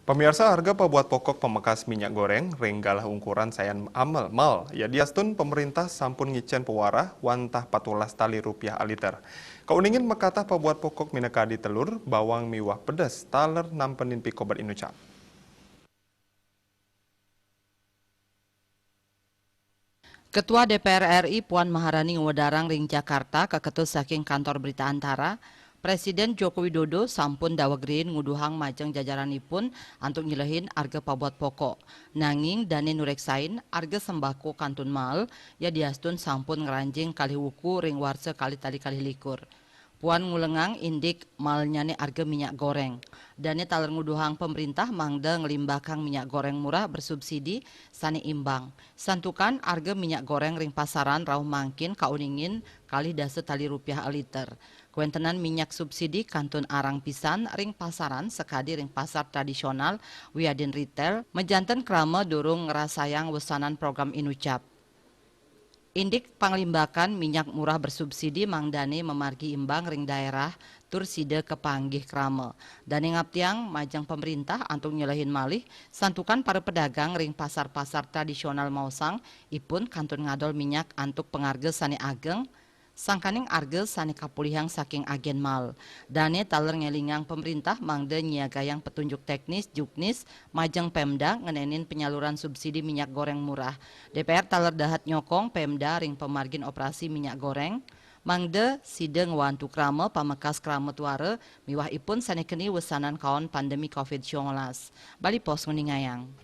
Pemirsa, harga pembuat pokok pemekas minyak goreng renggalah ukuran sayan amel mal. Ya diastun pemerintah sampun ngicen pewarah wantah 14 tali rupiah aliter. Kauningin mekatah pembuat pokok minekadi telur, bawang miwah pedas, taler nampenin pikobat inucap. Ketua DPR RI Puan Maharani ngewedarang ring Jakarta keketul saking kantor berita antara, Presiden Joko Widodo sampun dawegrin nguduhang majeng jajaranipun untuk nyilehin harga pabuat pokok. Nanging dane nureksain harga sembako kantun mal ya diastun sampun ngeranjing kali wuku ring warse kali tali kali likur. Puan ngulengang indik malnyane harga minyak goreng. Dane taler nguduhang pemerintah mangda ngelimbakang minyak goreng murah bersubsidi sani imbang. Santukan harga minyak goreng ring pasaran rauh mangkin kauningin kali dase tali rupiah aliter. Kuentenan minyak subsidi kantun arang pisan ring pasaran sekadi ring pasar tradisional wiadin retail mejanten krama durung ngerasayang wesanan program inucap. Indik panglimbakan minyak murah bersubsidi mangdane memargi imbang ring daerah tur side kepanggih krama. Dane ngaptiang majang pemerintah antuk nyelehin malih santukan para pedagang ring pasar-pasar tradisional mausang ipun kantun ngadol minyak antuk pengarga sani ageng sangkaning arge sani kapulihang saking agen mal. Dane taler ngelingang pemerintah mangde nyiagayang petunjuk teknis juknis majang Pemda ngenenin penyaluran subsidi minyak goreng murah. DPR taler dahat nyokong Pemda ring pemargin operasi minyak goreng. Mangde sideng wantu krama pamekas krama tuare miwah ipun sani keni wesanan kaon pandemi COVID-19. Bali pos nguningayang.